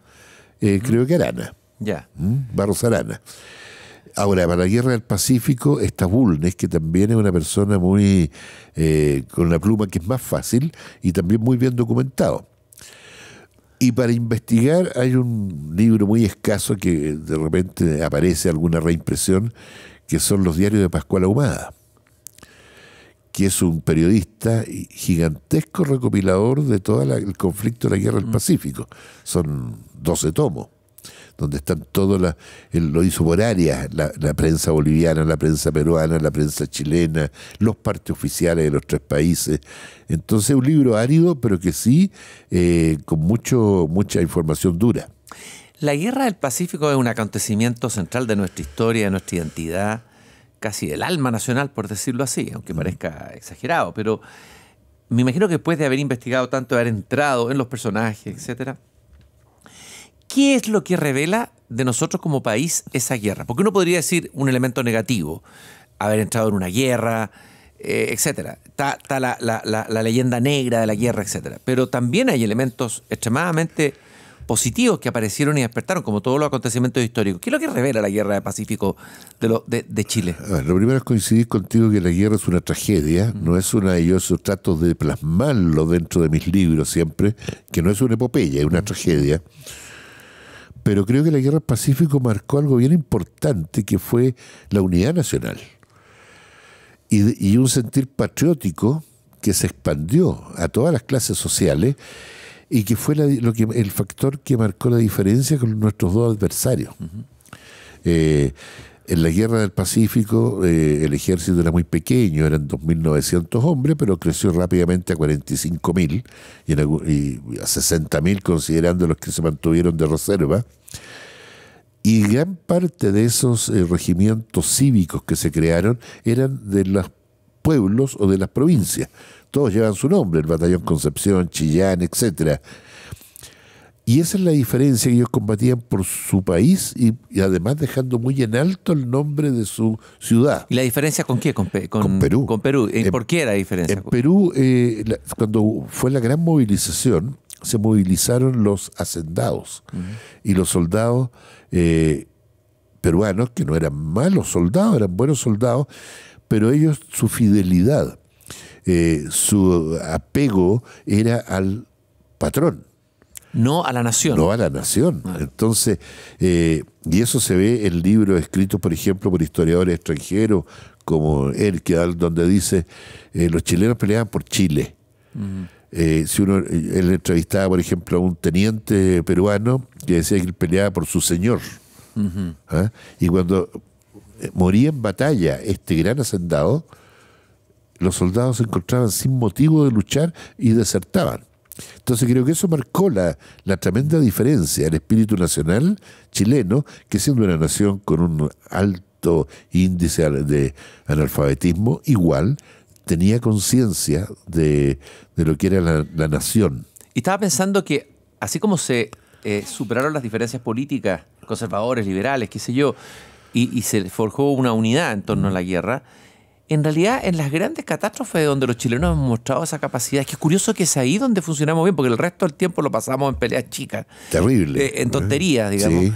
[SPEAKER 3] creo que Arana.
[SPEAKER 2] Ya.
[SPEAKER 3] Barros Arana. Ahora, para la Guerra del Pacífico está Bulnes, que también es una persona muy con una pluma que es más fácil y también muy bien documentado. Y para investigar hay un libro muy escaso que de repente aparece alguna reimpresión, que son los diarios de Pascual Ahumada, que es un periodista gigantesco recopilador de todo el conflicto de la Guerra del Pacífico. Son 12 tomos. donde están todas lo hizo por áreas, la prensa boliviana, la prensa peruana, la prensa chilena, los partes oficiales de los 3 países. Entonces un libro árido, pero que sí con mucha información dura.
[SPEAKER 2] La Guerra del Pacífico es un acontecimiento central de nuestra historia, de nuestra identidad, casi del alma nacional, por decirlo así, aunque parezca exagerado, pero me imagino que después de haber investigado tanto, de haber entrado en los personajes, etcétera, ¿qué es lo que revela de nosotros como país esa guerra? Porque uno podría decir un elemento negativo, haber entrado en una guerra, etcétera. Está la leyenda negra de la guerra, etcétera. Pero también hay elementos extremadamente positivos que aparecieron y despertaron, como todos los acontecimientos históricos. ¿Qué es lo que revela la Guerra del Pacífico de Chile?
[SPEAKER 3] Lo primero es coincidir contigo que la guerra es una tragedia, no es una, y yo trato de plasmarlo dentro de mis libros siempre, que no es una epopeya, es una tragedia. Pero creo que la Guerra del Pacífico marcó algo bien importante, que fue la unidad nacional. Y un sentir patriótico que se expandió a todas las clases sociales, y que fue el factor que marcó la diferencia con nuestros 2 adversarios. En la Guerra del Pacífico el ejército era muy pequeño, eran 2.900 hombres, pero creció rápidamente a 45.000 y a 60.000 considerando los que se mantuvieron de reserva. Y gran parte de esos regimientos cívicos que se crearon eran de los pueblos o de las provincias. Todos llevan su nombre, el Batallón Concepción, Chillán, etc. Y esa es la diferencia, que ellos combatían por su país y además dejando muy en alto el nombre de su ciudad.
[SPEAKER 2] ¿Y la diferencia con qué? Con
[SPEAKER 3] Perú.
[SPEAKER 2] Con Perú. ¿Por qué la diferencia?
[SPEAKER 3] En Perú, cuando fue la gran movilización, se movilizaron los hacendados. Y los soldados peruanos, que no eran malos soldados, eran buenos soldados, pero ellos, su fidelidad, su apego era al patrón.
[SPEAKER 2] No a la nación.
[SPEAKER 3] No a la nación. Entonces, y eso se ve en libros escritos, por ejemplo, por historiadores extranjeros, como Erquedal, donde dice, los chilenos peleaban por Chile. Si él entrevistaba, por ejemplo, a un teniente peruano que decía que él peleaba por su señor. ¿Ah? Y cuando moría en batalla este gran hacendado, los soldados se encontraban sin motivo de luchar y desertaban. Entonces creo que eso marcó la tremenda diferencia, el espíritu nacional chileno, que siendo una nación con un alto índice de analfabetismo, igual tenía conciencia de lo que era la nación.
[SPEAKER 2] Y estaba pensando que, así como se superaron las diferencias políticas, conservadores, liberales, qué sé yo, y se forjó una unidad en torno a la guerra, en realidad en las grandes catástrofes donde los chilenos hemos mostrado esa capacidad, es que es curioso que es ahí donde funcionamos bien, porque el resto del tiempo lo pasamos en peleas chicas.
[SPEAKER 3] Terrible.
[SPEAKER 2] En tonterías, digamos.
[SPEAKER 3] Sí.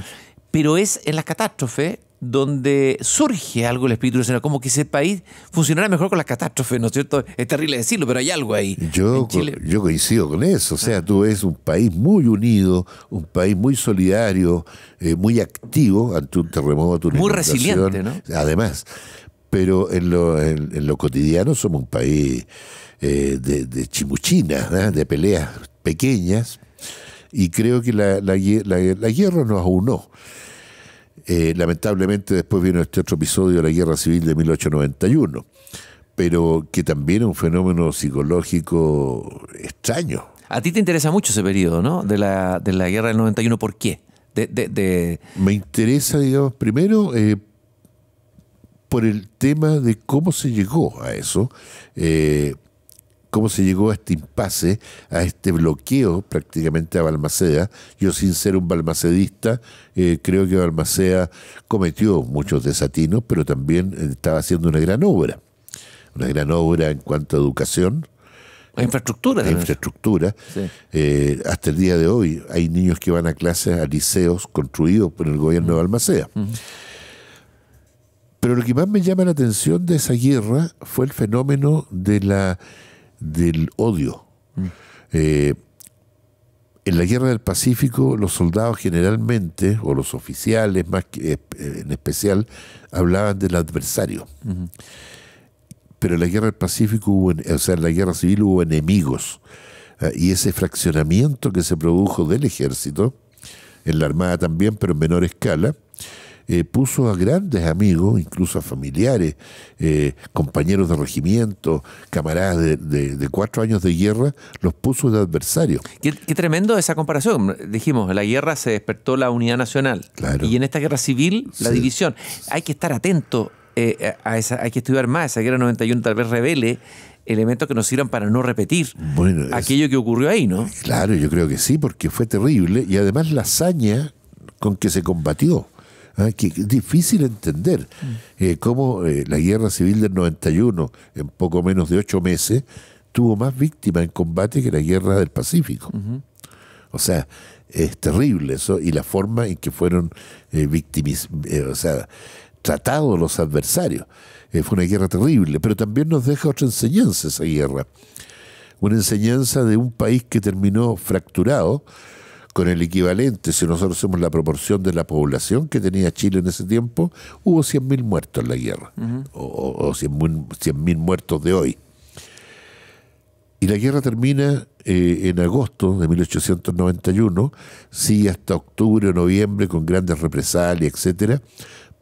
[SPEAKER 2] Pero es en las catástrofes donde surge algo el espíritu nacional, como que ese país funcionará mejor con las catástrofes, ¿no es cierto? Es terrible decirlo, pero hay algo ahí.
[SPEAKER 3] Yo coincido con eso. O sea, tú ves un país muy unido, un país muy solidario, muy activo ante un terremoto, una
[SPEAKER 2] muy
[SPEAKER 3] inundación.
[SPEAKER 2] resiliente, ¿no?
[SPEAKER 3] Además, pero en lo cotidiano somos un país de chimuchinas, ¿eh? De peleas pequeñas, y creo que la guerra nos aunó. Lamentablemente después vino este otro episodio de la Guerra Civil de 1891, pero que también es un fenómeno psicológico extraño.
[SPEAKER 2] A ti te interesa mucho ese periodo, ¿no? De la Guerra del 91, ¿por qué?
[SPEAKER 3] Me interesa, digamos, primero por el tema de cómo se llegó a eso, cómo se llegó a este impasse, a este bloqueo prácticamente a Balmaceda. Yo, sin ser un balmacedista, creo que Balmaceda cometió muchos desatinos, pero también estaba haciendo una gran obra en cuanto a educación.
[SPEAKER 2] La infraestructura.
[SPEAKER 3] La infraestructura. Sí. Hasta el día de hoy hay niños que van a clases, a liceos construidos por el gobierno de Balmaceda. Pero lo que más me llama la atención de esa guerra fue el fenómeno del odio. En la Guerra del Pacífico, los soldados generalmente, o los oficiales más en especial, hablaban del adversario. Pero en la Guerra del Pacífico en la Guerra Civil hubo enemigos. Y ese fraccionamiento que se produjo del ejército en la Armada también, pero en menor escala, puso a grandes amigos, incluso a familiares, compañeros de regimiento, camaradas de 4 años de guerra, los puso de adversarios.
[SPEAKER 2] Qué tremendo esa comparación. Dijimos, en la guerra se despertó la unidad nacional.
[SPEAKER 3] Claro.
[SPEAKER 2] Y en esta guerra civil, la división. Hay que estar atento a esa, hay que estudiar más. Esa guerra 91 tal vez revele elementos que nos sirvan para no repetir aquello que ocurrió ahí, ¿no?
[SPEAKER 3] Claro, yo creo que sí, porque fue terrible, y además la hazaña con que se combatió. Que es difícil entender cómo la guerra civil del 91, en poco menos de 8 meses, tuvo más víctimas en combate que la guerra del Pacífico. O sea, es terrible eso, y la forma en que fueron tratados los adversarios. Fue una guerra terrible, pero también nos deja otra enseñanza esa guerra. Una enseñanza de un país que terminó fracturado, con el equivalente, si nosotros hacemos la proporción de la población que tenía Chile en ese tiempo, hubo 100.000 muertos en la guerra, o 100.000 muertos de hoy. Y la guerra termina en agosto de 1891, sigue hasta octubre o noviembre con grandes represalias, etcétera,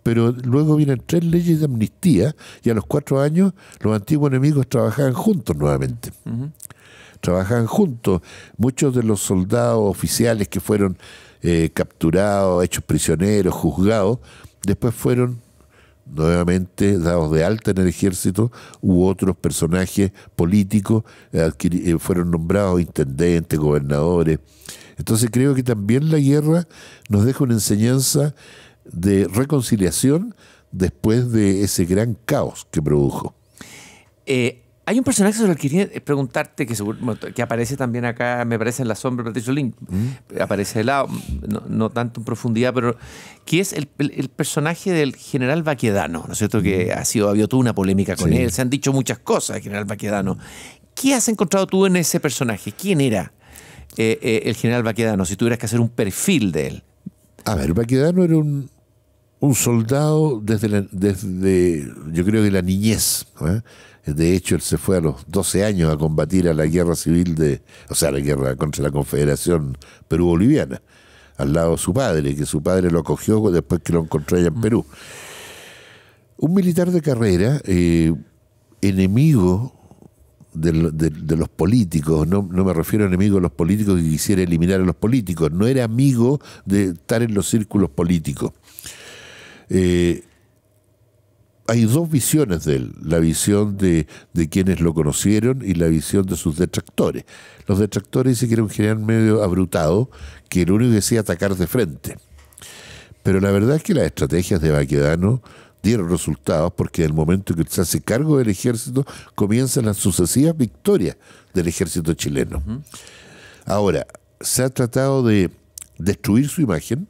[SPEAKER 3] pero luego vienen 3 leyes de amnistía, y a los 4 años los antiguos enemigos trabajaban juntos nuevamente. Trabajaban juntos. Muchos de los soldados oficiales que fueron capturados, hechos prisioneros, juzgados, después fueron nuevamente dados de alta en el ejército, u otros personajes políticos fueron nombrados intendentes, gobernadores. Entonces creo que también la guerra nos deja una enseñanza de reconciliación después de ese gran caos que produjo.
[SPEAKER 2] Hay un personaje sobre el que quería preguntarte, que aparece también acá, me parece en La sombra de Patricio Lynch, aparece de lado, no tanto en profundidad, pero que es el personaje del general Baquedano, ¿no es cierto? Que ha habido toda una polémica con él, se han dicho muchas cosas del general Baquedano. ¿Qué has encontrado tú en ese personaje? ¿Quién era el general Baquedano, si tuvieras que hacer un perfil de él?
[SPEAKER 3] A ver, Baquedano era un soldado desde yo creo que la niñez, ¿eh? De hecho, él se fue a los 12 años a combatir a la guerra civil la guerra contra la Confederación Perú-Boliviana, al lado de su padre, que su padre lo acogió después que lo encontró allá en Perú. Un militar de carrera, enemigo de los políticos, no me refiero a enemigo de los políticos que quisiera eliminar a los políticos, no era amigo de estar en los círculos políticos. Hay 2 visiones de él, la visión de quienes lo conocieron y la visión de sus detractores. Los detractores dicen que era un general medio abrutado, que lo único que hacía atacar de frente. Pero la verdad es que las estrategias de Baquedano dieron resultados, porque en el momento que se hace cargo del ejército comienzan las sucesivas victorias del ejército chileno. Ahora, se ha tratado de destruir su imagen,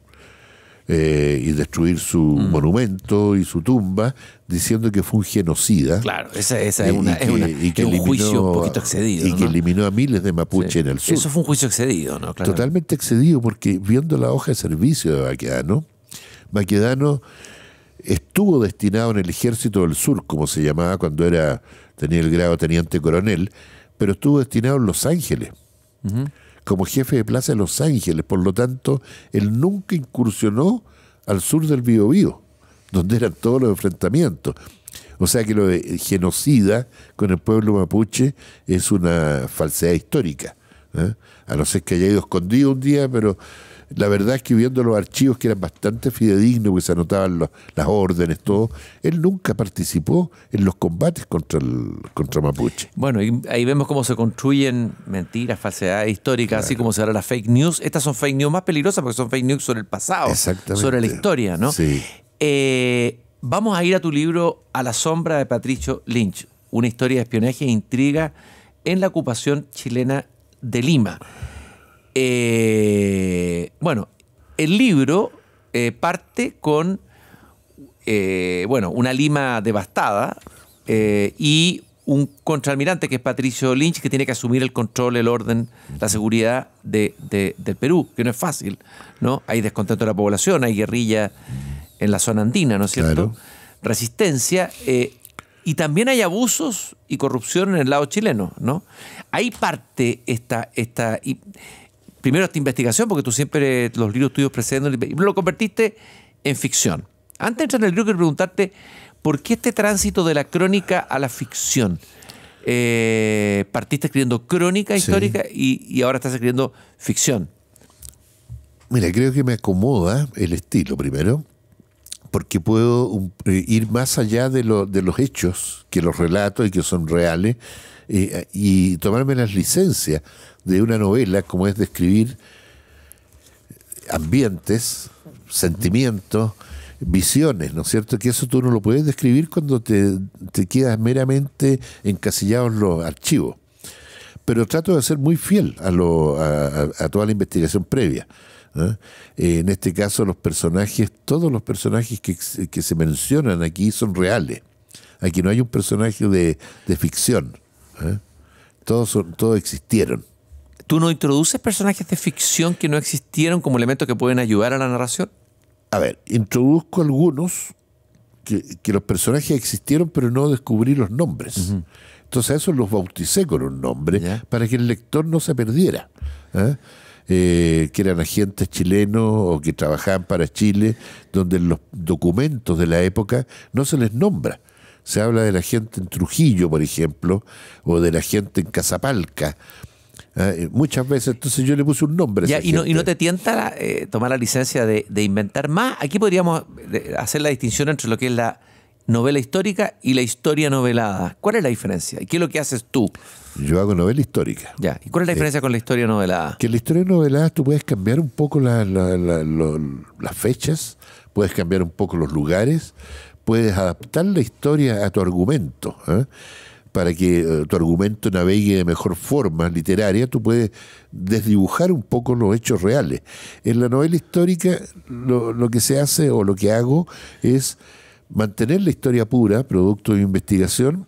[SPEAKER 3] y destruir su monumento y su tumba, diciendo que fue un genocida.
[SPEAKER 2] Claro, esa es un juicio un poquito excedido.
[SPEAKER 3] Y que eliminó a miles de mapuches en el sur.
[SPEAKER 2] Eso fue un juicio excedido, ¿no? Claro.
[SPEAKER 3] Totalmente excedido, porque viendo la hoja de servicio de Baquedano estuvo destinado en el Ejército del Sur, como se llamaba cuando tenía el grado de teniente coronel, pero estuvo destinado en Los Ángeles. Como jefe de plaza de Los Ángeles. Por lo tanto, él nunca incursionó al sur del Biobío, donde eran todos los enfrentamientos. O sea que lo de genocida con el pueblo mapuche es una falsedad histórica, ¿eh? A no ser que haya ido escondido un día, pero la verdad es que viendo los archivos, que eran bastante fidedignos, porque se anotaban las órdenes, todo, él nunca participó en los combates contra Mapuche.
[SPEAKER 2] Bueno, y ahí vemos cómo se construyen mentiras, falsedades históricas, claro, así como se hará las fake news. Estas son fake news más peligrosas porque son fake news sobre el pasado, sobre la historia, ¿no?
[SPEAKER 3] Sí.
[SPEAKER 2] Vamos a ir a tu libro A la sombra de Patricio Lynch, una historia de espionaje e intriga en la ocupación chilena de Lima. Bueno, el libro parte con una Lima devastada y un contraalmirante que es Patricio Lynch, que tiene que asumir el control, el orden, la seguridad del Perú, que no es fácil, ¿no? Hay descontento de la población, hay guerrilla en la zona andina, ¿no es cierto? Claro. Resistencia, y también hay abusos y corrupción en el lado chileno, ¿no? Ahí parte primero esta investigación, porque tú siempre los libros tuyos preceden, y lo convertiste en ficción. Antes de entrar en el libro, quiero preguntarte, ¿por qué este tránsito de la crónica a la ficción? Partiste escribiendo crónica histórica y ahora estás escribiendo ficción.
[SPEAKER 3] Mira, creo que me acomoda el estilo primero, porque puedo ir más allá de los hechos, que los relatos y que son reales, y tomarme las licencias de una novela, como es describir ambientes, sentimientos, visiones, ¿no es cierto? Que eso tú no lo puedes describir cuando te quedas meramente encasillado en los archivos. Pero trato de ser muy fiel a toda la investigación previa. En este caso todos los personajes que se mencionan aquí son reales. Aquí no hay un personaje de ficción. Todos existieron.
[SPEAKER 2] ¿Tú no introduces personajes de ficción que no existieron como elementos que pueden ayudar a la narración?
[SPEAKER 3] A ver, introduzco algunos que los personajes existieron, pero no descubrí los nombres. Uh-huh. Entonces a esos los bauticé con un nombre para que el lector no se perdiera. Que eran agentes chilenos o que trabajaban para Chile, donde en los documentos de la época no se les nombra. Se habla de la gente en Trujillo, por ejemplo, o de la gente en Casapalca. Muchas veces, entonces yo le puse un nombre a esa gente.
[SPEAKER 2] ¿Y no te tienta tomar la licencia de inventar más? Aquí podríamos hacer la distinción entre lo que es la novela histórica y la historia novelada. ¿Cuál es la diferencia? ¿Y qué es lo que haces tú?
[SPEAKER 3] Yo hago novela histórica.
[SPEAKER 2] Ya. ¿Y cuál es la diferencia con la historia novelada?
[SPEAKER 3] Que en la historia novelada tú puedes cambiar un poco las fechas, puedes cambiar un poco los lugares, puedes adaptar la historia a tu argumento, para que tu argumento navegue de mejor forma literaria. Tú puedes desdibujar un poco los hechos reales. En la novela histórica lo que se hace, o lo que hago, es mantener la historia pura, producto de investigación,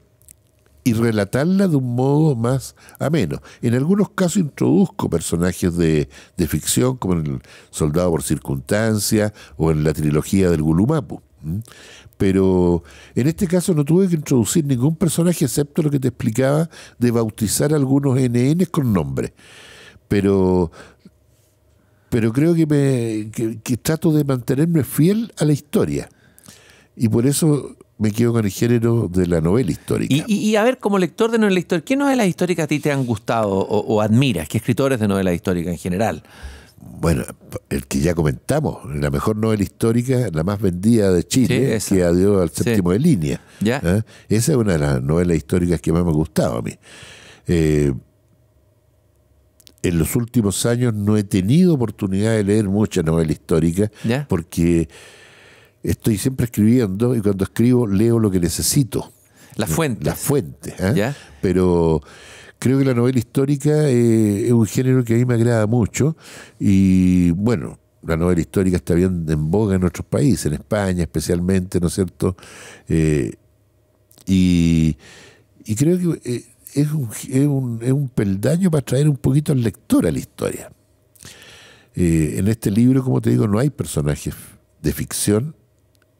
[SPEAKER 3] y relatarla de un modo más ameno. En algunos casos introduzco personajes de ficción, como en El Soldado por Circunstancia o en la trilogía del Gulumapu. Pero en este caso no tuve que introducir ningún personaje, excepto lo que te explicaba de bautizar algunos NN con nombre. Pero creo que trato de mantenerme fiel a la historia. Y por eso me quedo con el género de la novela histórica.
[SPEAKER 2] Y a ver, como lector de novela histórica, ¿qué novelas históricas a ti te han gustado o admiras? ¿Qué escritores de novela histórica en general?
[SPEAKER 3] Bueno, el que ya comentamos, la mejor novela histórica, la más vendida de Chile, que dio al séptimo de línea. Esa es una de las novelas históricas que más me ha gustado a mí. En los últimos años no he tenido oportunidad de leer mucha novela histórica, porque estoy siempre escribiendo, y cuando escribo leo lo que necesito.
[SPEAKER 2] Las fuentes.
[SPEAKER 3] Pero creo que la novela histórica es un género que a mí me agrada mucho, y bueno, la novela histórica está bien en boga en otros países, en España especialmente, ¿no es cierto? Y creo que es un peldaño para traer un poquito al lector a la historia. En este libro, como te digo, no hay personajes de ficción,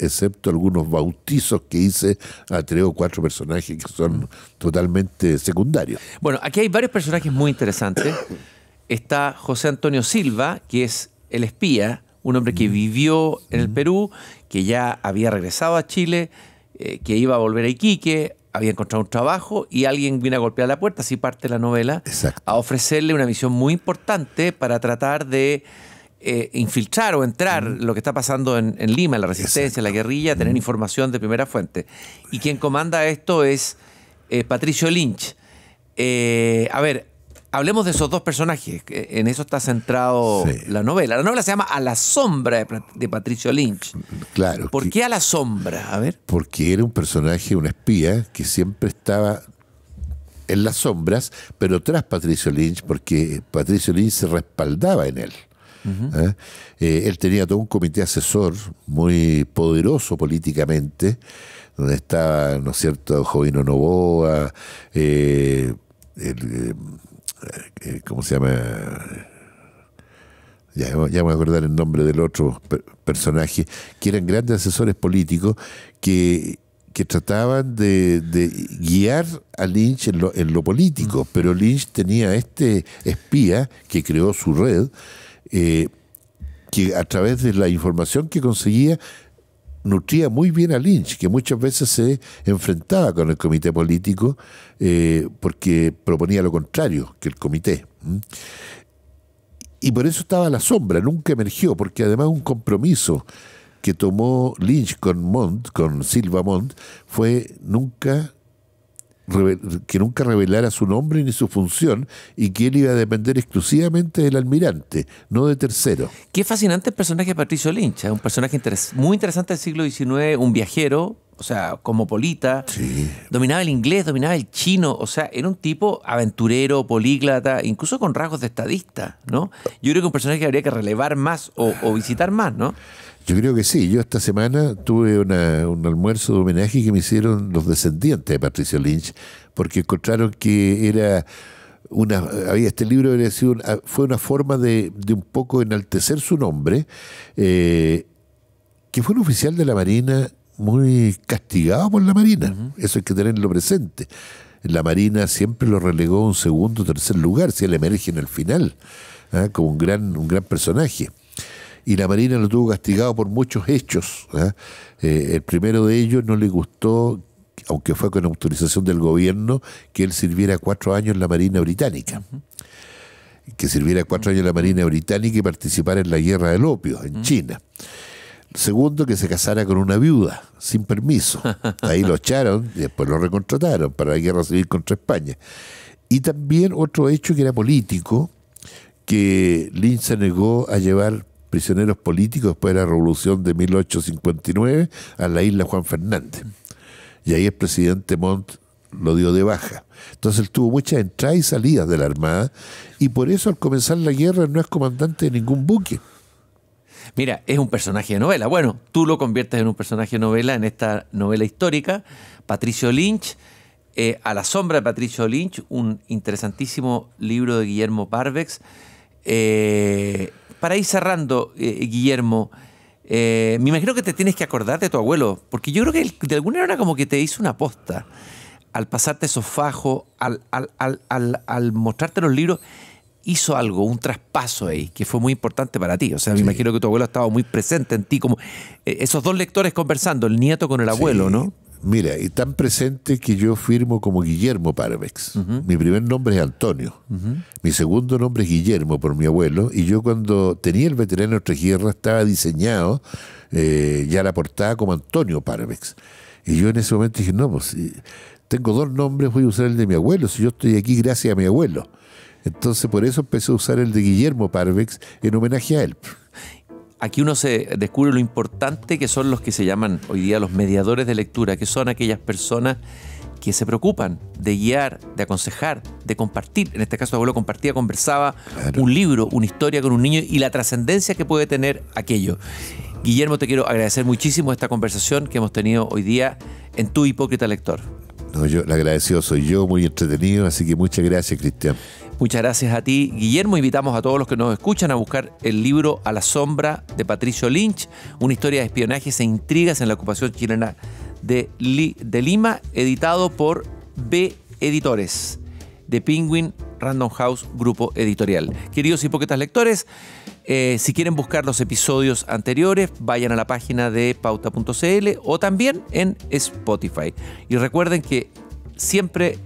[SPEAKER 3] excepto algunos bautizos que hice a 3 o 4 personajes que son totalmente secundarios.
[SPEAKER 2] Bueno, aquí hay varios personajes muy interesantes. Está José Antonio Silva, que es el espía, un hombre que vivió en el Perú, que ya había regresado a Chile, que iba a volver a Iquique, había encontrado un trabajo y alguien vino a golpear la puerta, así parte la novela, a ofrecerle una misión muy importante para tratar de infiltrar o entrar lo que está pasando en Lima, la resistencia, la guerrilla, tener información de primera fuente. Y quien comanda esto es Patricio Lynch. A ver, hablemos de esos dos personajes. En eso está centrado la novela. La novela se llama A la sombra de Patricio Lynch.
[SPEAKER 3] Claro.
[SPEAKER 2] ¿Por qué A la sombra? A ver.
[SPEAKER 3] Porque era un personaje, un espía, que siempre estaba en las sombras, pero tras Patricio Lynch, porque Patricio Lynch se respaldaba en él. Él tenía todo un comité asesor muy poderoso políticamente, donde estaba, ¿no es cierto?, Jovino Novoa, ¿cómo se llama? Ya me voy a acordar el nombre del otro personaje, que eran grandes asesores políticos que que trataban de guiar a Lynch en lo político, pero Lynch tenía este espía que creó su red, que a través de la información que conseguía nutría muy bien a Lynch, que muchas veces se enfrentaba con el comité político porque proponía lo contrario que el comité. Y por eso estaba a la sombra, nunca emergió, porque además un compromiso que tomó Lynch con Silva Montt, fue que nunca revelara su nombre ni su función, y que él iba a depender exclusivamente del almirante, no de tercero.
[SPEAKER 2] Qué fascinante el personaje de Patricio Lynch, un personaje muy interesante del siglo XIX, un viajero, o sea, cosmopolita,
[SPEAKER 3] Sí.
[SPEAKER 2] dominaba el inglés, dominaba el chino, o sea, era un tipo aventurero, políglota, incluso con rasgos de estadista, ¿no? Yo creo que un personaje que habría que relevar más o visitar más, ¿no?
[SPEAKER 3] Yo creo que sí. Yo esta semana tuve un almuerzo de homenaje que me hicieron los descendientes de Patricio Lynch, porque encontraron que este libro fue una forma de un poco enaltecer su nombre, que fue un oficial de la Marina muy castigado por la Marina. Eso hay que tenerlo presente. La Marina siempre lo relegó a un segundo o tercer lugar, si él emerge en el final, como un gran personaje. Y la Marina lo tuvo castigado por muchos hechos. El primero de ellos no le gustó, aunque fue con autorización del gobierno, que él sirviera 4 años en la Marina Británica. Que sirviera 4 años en la Marina Británica y participara en la guerra del opio en China. Segundo, que se casara con una viuda, sin permiso. Ahí lo echaron y después lo recontrataron para la guerra civil contra España. Y también otro hecho que era político, que Lynch se negó a llevar prisioneros políticos después de la revolución de 1859 a la isla Juan Fernández. Y ahí el presidente Montt lo dio de baja. Entonces él tuvo muchas entradas y salidas de la Armada, y por eso al comenzar la guerra no es comandante de ningún buque.
[SPEAKER 2] Mira, es un personaje de novela. Bueno, tú lo conviertes en un personaje de novela en esta novela histórica, Patricio Lynch. A la sombra de Patricio Lynch, un interesantísimo libro de Guillermo Parvex. Para ir cerrando, Guillermo, me imagino que te tienes que acordar de tu abuelo, porque yo creo que él, de alguna manera como que te hizo una aposta al pasarte esos fajos, al mostrarte los libros, hizo algo, un traspaso ahí, que fue muy importante para ti. O sea, me imagino que tu abuelo estaba muy presente en ti, como esos dos lectores conversando, el nieto con el abuelo, ¿no?
[SPEAKER 3] Mira, y tan presente que yo firmo como Guillermo Parvex. Mi primer nombre es Antonio. Mi segundo nombre es Guillermo por mi abuelo. Y yo cuando tenía el veterano de Tregierra estaba diseñado ya la portada como Antonio Parvex. Y yo en ese momento dije, no, pues tengo 2 nombres, voy a usar el de mi abuelo. Si yo estoy aquí gracias a mi abuelo. Entonces por eso empecé a usar el de Guillermo Parvex en homenaje a él.
[SPEAKER 2] Aquí uno se descubre lo importante que son los que se llaman hoy día los mediadores de lectura, que son aquellas personas que se preocupan de guiar, de aconsejar, de compartir. En este caso, el abuelo conversaba un libro, una historia con un niño y la trascendencia que puede tener aquello. Guillermo, te quiero agradecer muchísimo esta conversación que hemos tenido hoy día en Tu Hipócrita Lector.
[SPEAKER 3] No, el agradecido soy yo, muy entretenido, así que muchas gracias, Cristian.
[SPEAKER 2] Muchas gracias a ti, Guillermo. Invitamos a todos los que nos escuchan a buscar el libro A la sombra de Patricio Lynch, una historia de espionajes e intrigas en la ocupación chilena de Lima, editado por B Editores, de Penguin Random House Grupo Editorial. Queridos hipócritas lectores, si quieren buscar los episodios anteriores, vayan a la página de pauta.cl o también en Spotify. Y recuerden que siempre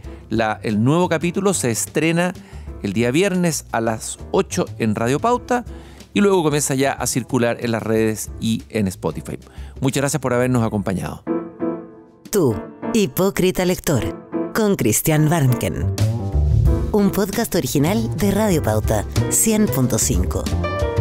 [SPEAKER 2] el nuevo capítulo se estrena el día viernes a las 8 en Radio Pauta y luego comienza ya a circular en las redes y en Spotify. Muchas gracias por habernos acompañado.
[SPEAKER 1] Tu Hipócrita Lector, con Christian Warnken. Un podcast original de Radio Pauta 100.5.